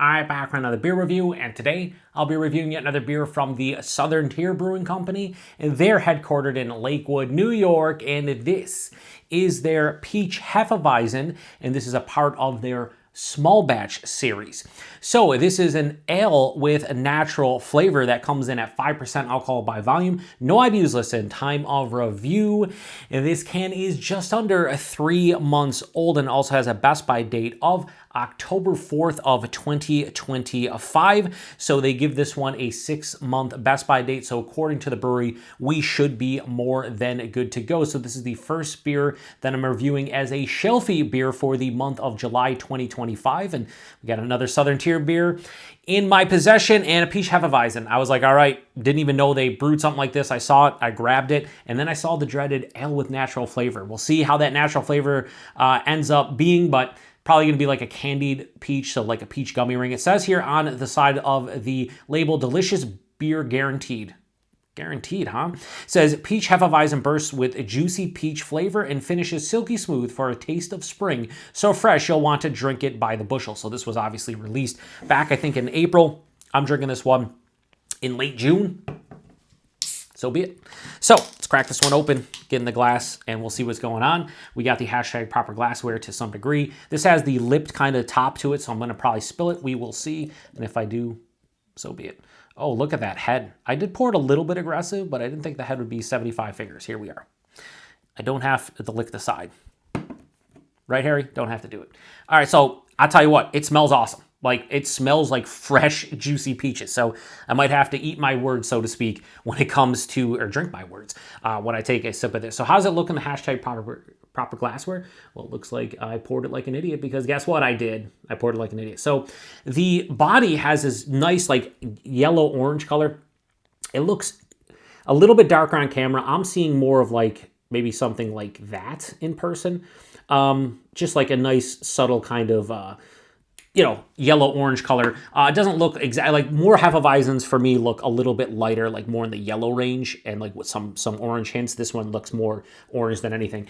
I'm back for another beer review, and today I'll be reviewing yet another beer from the Southern Tier Brewing Company, and they're headquartered in Lakewood, New York, and this is their Peach Hefeweizen, and this is a part of their small batch series. So this is an ale with a natural flavor that comes in at 5% alcohol by volume. No IBUs listed. Time of review. And this can is just under 3 months old and also has a best by date of October 4th of 2025. So they give this one a 6-month best by date. So according to the brewery, we should be more than good to go. So this is the first beer that I'm reviewing as a shelfie beer for the month of July 2025. And we got another Southern Tier beer in my possession and a Peach Hefeweizen. I was like, all right, didn't even know they brewed something like this. I saw it, I grabbed it, and then I saw the dreaded ale with natural flavor. We'll see how that natural flavor ends up being, but probably going to be like a candied peach, so like a peach gummy ring. It says here on the side of the label, delicious beer guaranteed. Guaranteed, huh? It says, Peach Hefeweizen bursts with a juicy peach flavor and finishes silky smooth for a taste of spring. So fresh, you'll want to drink it by the bushel. So this was obviously released back, I think, in April. I'm drinking this one in late June. So be it. So let's crack this one open, get in the glass, and we'll see what's going on. We got the hashtag proper glassware to some degree. This has the lipped kind of top to it, so I'm going to probably spill it. We will see. And if I do, so be it. Oh, look at that head. I did pour it a little bit aggressive, but I didn't think the head would be 75 fingers. Here we are. I don't have to lick the side. Right, Harry? Don't have to do it. All right, so I'll tell you what. It smells awesome. Like, it smells like fresh, juicy peaches. So I might have to eat my words, so to speak, when it comes to, or drink my words, when I take a sip of this. So how's it look in the hashtag proper glassware? Well, it looks like I poured it like an idiot, because guess what I did? I poured it like an idiot. So the body has this nice, like, yellow-orange color. It looks a little bit darker on camera. I'm seeing more of, like, maybe something like that in person. Just like a nice, subtle kind of yellow-orange color. It doesn't look exactly like, more Hefeweizens for me look a little bit lighter, like more in the yellow range and like with some orange hints. This one looks more orange than anything.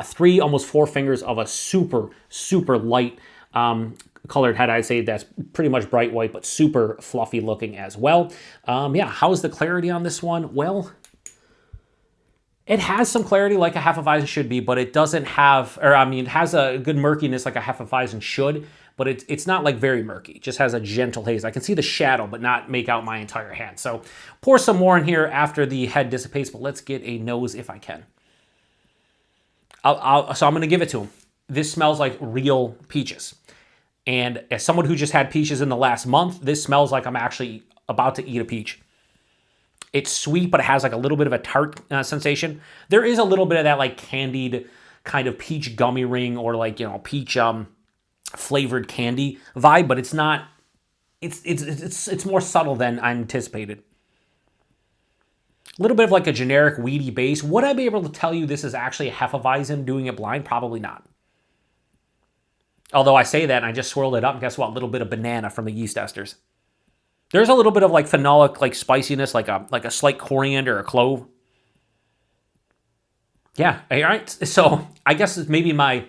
3, almost 4 fingers of a super, super light colored head. I'd say that's pretty much bright white, but super fluffy looking as well. Yeah, how's the clarity on this one? Well, it has some clarity like a Hefeweizen should be, but it doesn't have, it has a good murkiness like a Hefeweizen should, but it's not like very murky. It just has a gentle haze. I can see the shadow, but not make out my entire hand. So pour some more in here after the head dissipates, but let's get a nose if I can. So I'm going to give it to him. This smells like real peaches. And as someone who just had peaches in the last month, this smells like I'm actually about to eat a peach. It's sweet, but it has like a little bit of a tart sensation. There is a little bit of that like candied kind of peach gummy ring or like, peach flavored candy vibe, but it's not, it's more subtle than I anticipated. A little bit of like a generic weedy base. Would I be able to tell you this is actually a Hefeweizen doing it blind? Probably not. Although I say that and I just swirled it up, and guess what? A little bit of banana from the yeast esters. There's a little bit of like phenolic, like spiciness, like a slight coriander or clove. Yeah, all right. So I guess maybe my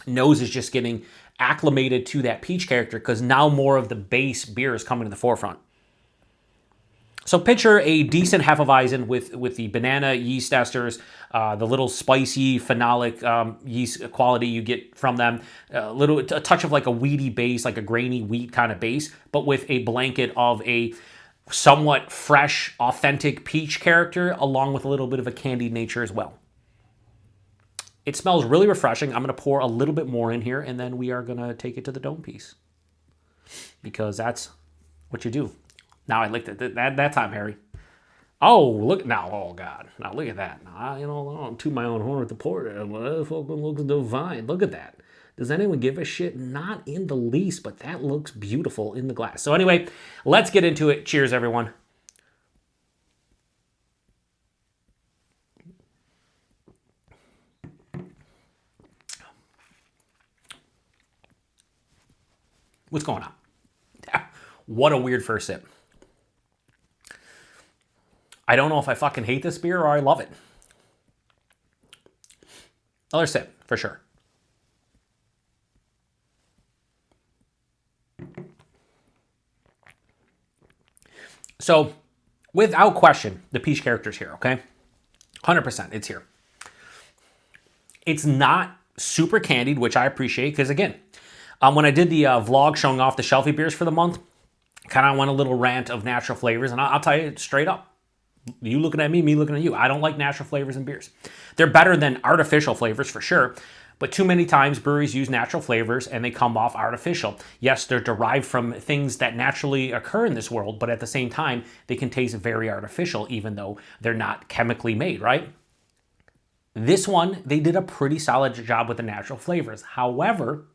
nose is just getting acclimated to that peach character because now more of the base beer is coming to the forefront. So picture a decent Hefeweizen with the banana yeast esters, the little spicy phenolic yeast quality you get from them, a touch of like a weedy base, like a grainy wheat kind of base, but with a blanket of a somewhat fresh, authentic peach character, along with a little bit of a candied nature as well. It smells really refreshing. I'm going to pour a little bit more in here, and then we are going to take it to the dome piece, because that's what you do. Now I licked it that time, Harry. Oh, look now. Oh, God. Now look at that. Now, I don't toot my own horn with the port. It looks divine. Look at that. Does anyone give a shit? Not in the least, but that looks beautiful in the glass. So anyway, let's get into it. Cheers, everyone. What's going on? What a weird first sip. I don't know if I fucking hate this beer or I love it. Another sip, for sure. So without question, the peach character's here, okay? 100%, it's here. It's not super candied, which I appreciate, because again, when I did the vlog showing off the shelfie beers for the month, kind of went a little rant of natural flavors, and I'll tell you straight up, you looking at me looking at you, I don't like natural flavors in beers. They're better than artificial flavors for sure, but too many times breweries use natural flavors and they come off artificial. Yes, they're derived from things that naturally occur in this world, but at the same time, they can taste very artificial even though they're not chemically made, right? This one, they did a pretty solid job with the natural flavors. However,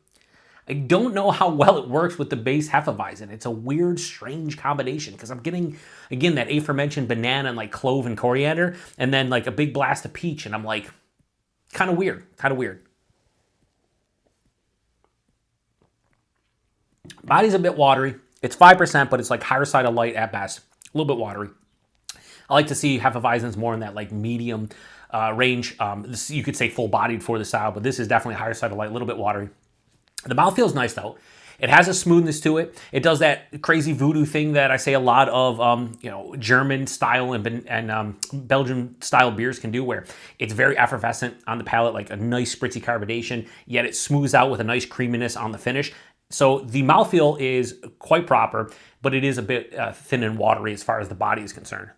I don't know how well it works with the base Hefeweizen. It's a weird, strange combination because I'm getting, again, that aforementioned banana and like clove and coriander, and then like a big blast of peach, and I'm like, kind of weird, Body's a bit watery. It's 5%, but it's like higher side of light at best. A little bit watery. I like to see Hefeweizens more in that like medium range. You could say full-bodied for the style, but this is definitely higher side of light, a little bit watery. The mouth feels nice though. It has a smoothness to it. It does that crazy voodoo thing that I say a lot of German style and Belgian style beers can do, where it's very effervescent on the palate, like a nice spritzy carbonation, yet it smooths out with a nice creaminess on the finish. So the mouthfeel is quite proper, but it is a bit thin and watery as far as the body is concerned.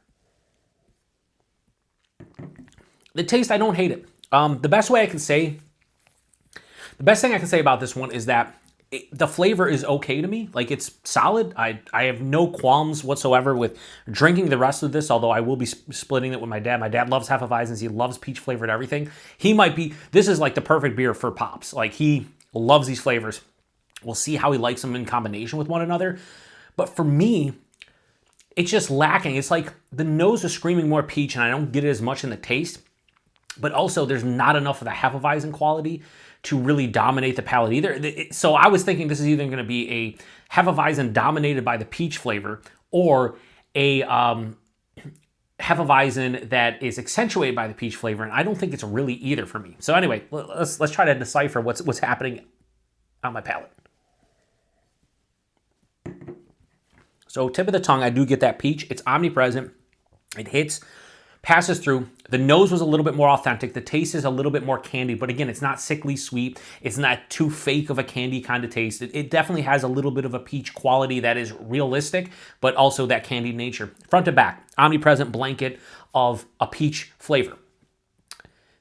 The taste, I don't hate it. The best thing I can say about this one is that the flavor is okay to me. Like, it's solid. I have no qualms whatsoever with drinking the rest of this, although I will be splitting it with my dad. My dad loves Hefeweizens. He loves peach flavored everything. This is like the perfect beer for Pops. Like, he loves these flavors. We'll see how he likes them in combination with one another. But for me, it's just lacking. It's like the nose is screaming more peach, and I don't get it as much in the taste. But also, there's not enough of the Hefeweizen quality to really dominate the palate either. So I was thinking this is either going to be a Hefeweizen dominated by the peach flavor, or a Hefeweizen that is accentuated by the peach flavor, and I don't think it's really either for me. So anyway, let's try to decipher what's happening on my palate. So tip of the tongue, I do get that peach. It's omnipresent. It hits, passes through. The nose was a little bit more authentic. The taste is a little bit more candied, but again, it's not sickly sweet. It's not too fake of a candy kind of taste. It definitely has a little bit of a peach quality that is realistic, but also that candied nature. Front to back, omnipresent blanket of a peach flavor.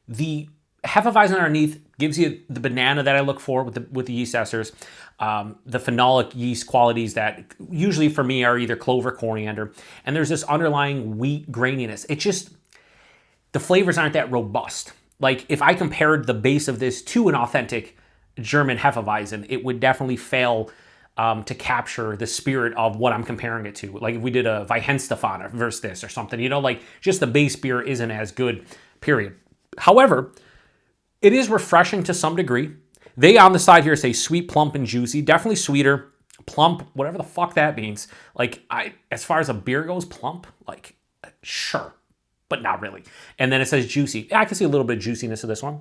The Hefeweizen underneath gives you the banana that I look for with the yeast esters, the phenolic yeast qualities that usually for me are either clove or coriander, and there's this underlying wheat graininess. The flavors aren't that robust. Like, if I compared the base of this to an authentic German Hefeweizen, it would definitely fail to capture the spirit of what I'm comparing it to. Like if we did a Weihenstephaner versus this or something, like just the base beer isn't as good, period. However, it is refreshing to some degree. They on the side here say sweet, plump, and juicy. Definitely sweeter, plump, whatever the fuck that means. Like, as far as a beer goes, plump, like, sure, but not really. And then it says juicy. I can see a little bit of juiciness of this one.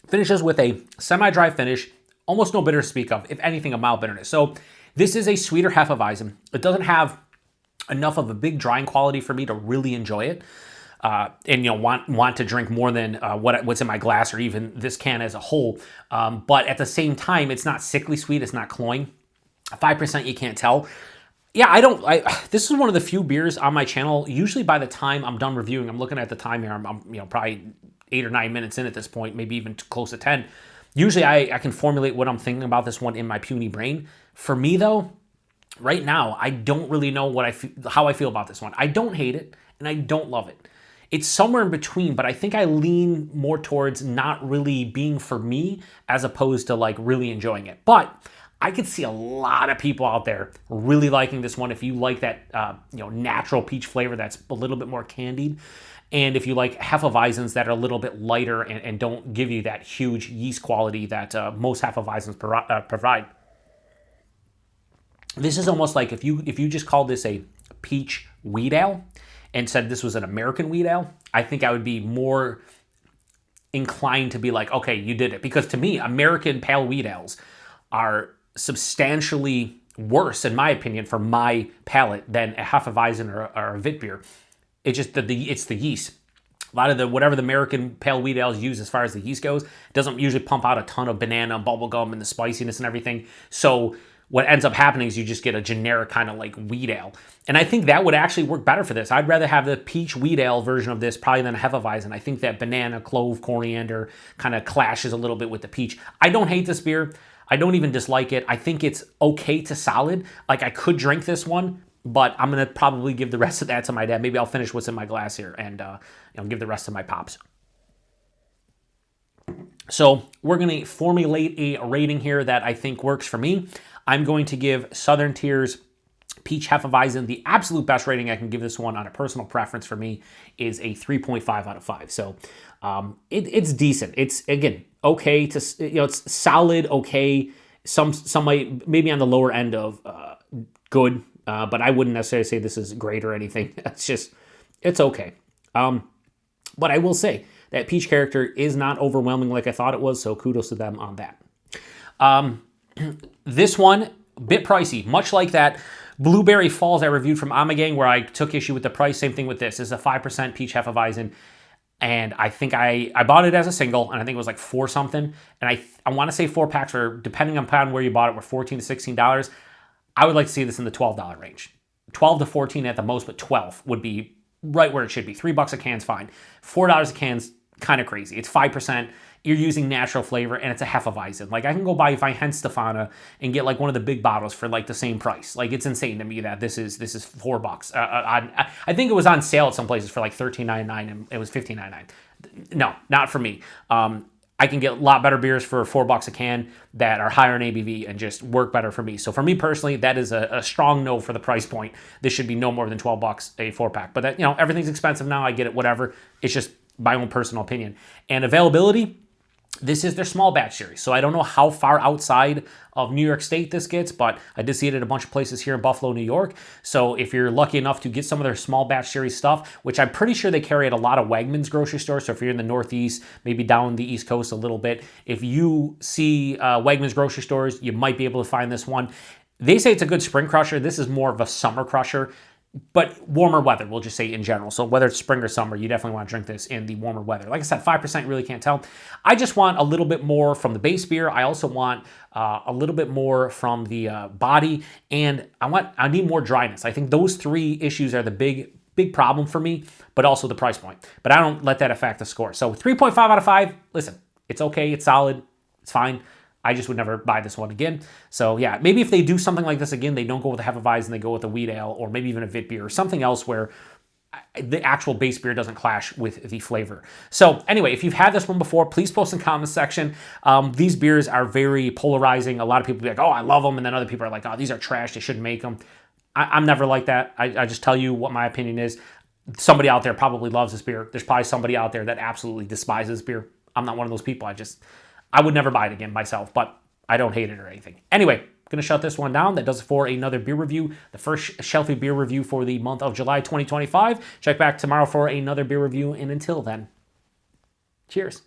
Finishes with a semi-dry finish, almost no bitter to speak of, if anything, a mild bitterness. So this is a sweeter Hefeweizen. It doesn't have enough of a big drying quality for me to really enjoy it. And want to drink more than what's in my glass or even this can as a whole. But at the same time, it's not sickly sweet. It's not cloying. 5% you can't tell. Yeah, this is one of the few beers on my channel. Usually by the time I'm done reviewing, I'm looking at the time here. I'm probably 8 or 9 minutes in at this point, maybe even close to 10. Usually I can formulate what I'm thinking about this one in my puny brain. For me though, right now, I don't really know how I feel about this one. I don't hate it and I don't love it. It's somewhere in between, but I think I lean more towards not really being for me as opposed to like really enjoying it. But I could see a lot of people out there really liking this one if you like that natural peach flavor that's a little bit more candied. And if you like Hefeweizens that are a little bit lighter and don't give you that huge yeast quality that most Hefeweizens provide. This is almost like if you just called this a peach wheat ale and said this was an American wheat ale, I think I would be more inclined to be like, okay, you did it. Because to me, American pale wheat ales are substantially worse, in my opinion, for my palate than a Hefeweizen or a Wit beer. It's just it's the yeast. A lot of the, whatever the American pale wheat ales use as far as the yeast goes, doesn't usually pump out a ton of banana and bubblegum and the spiciness and everything. So what ends up happening is you just get a generic kind of like wheat ale. And I think that would actually work better for this. I'd rather have the peach wheat ale version of this probably than a Hefeweizen. I think that banana, clove, coriander kind of clashes a little bit with the peach. I don't hate this beer. I don't even dislike it. I think it's okay to solid. Like, I could drink this one, but I'm going to probably give the rest of that to my dad. Maybe I'll finish what's in my glass here and give the rest to my pops. So we're going to formulate a rating here that I think works for me. I'm going to give Southern Tier's Peach Hefeweizen the absolute best rating I can give this one on a personal preference for me is a 3.5 out of 5. So it's decent. It's, again, okay to, it's solid, okay. Some might maybe on the lower end of good, but I wouldn't necessarily say this is great or anything. It's okay. But I will say that peach character is not overwhelming like I thought it was, so kudos to them on that. This one, a bit pricey, much like that Blueberry Falls I reviewed from Amagang where I took issue with the price. Same thing with this. This is a 5% Peach Hefeweizen, and I think I bought it as a single, and I think it was like 4 something, and I want to say 4 packs were, depending upon where you bought it, were $14 to $16. I would like to see this in the $12 range. 12 to 14 at the most, but 12 would be right where it should be. $3 a can's fine. $4 a can's kind of crazy. It's 5%. You're using natural flavor, and it's a Hefeweizen. Like, I can go buy Weihenstephaner and get like one of the big bottles for like the same price. Like, it's insane to me that this is $4. I think it was on sale at some places for like $13.99 and it was $15.99. No, not for me. I can get a lot better beers for $4 a can that are higher in ABV and just work better for me. So for me personally, that is a strong no for the price point. This should be no more than $12 a 4-pack. But that, everything's expensive now. I get it, whatever. It's just my own personal opinion. And availability, this is their small batch series. So I don't know how far outside of New York State this gets, but I did see it at a bunch of places here in Buffalo, New York. So if you're lucky enough to get some of their small batch series stuff, which I'm pretty sure they carry at a lot of Wegmans grocery stores. So if you're in the Northeast, maybe down the East Coast a little bit, if you see Wegmans grocery stores, you might be able to find this one. They say it's a good spring crusher. This is more of a summer crusher, but warmer weather, we'll just say in general. So whether it's spring or summer, you definitely want to drink this in the warmer weather. Like I said, 5% really can't tell. I just want a little bit more from the base beer. I also want a little bit more from the body, and I need more dryness. I think those 3 issues are the big problem for me, but also the price point. But I don't let that affect the score. So 3.5 out of 5, listen, it's okay, it's solid, it's fine. I just would never buy this one again. So yeah, maybe if they do something like this again, they don't go with a Hefeweizen, they go with a wheat ale, or maybe even a Wit beer, or something else where the actual base beer doesn't clash with the flavor. So anyway, if you've had this one before, please post in the comments section. These beers are very polarizing. A lot of people be like, oh, I love them. And then other people are like, oh, these are trash, they shouldn't make them. I'm never like that. I just tell you what my opinion is. Somebody out there probably loves this beer. There's probably somebody out there that absolutely despises beer. I'm not one of those people. I would never buy it again myself, but I don't hate it or anything. Anyway, I'm going to shut this one down. That does it for another beer review, the first Shelfie beer review for the month of July 2025. Check back tomorrow for another beer review, and until then, cheers.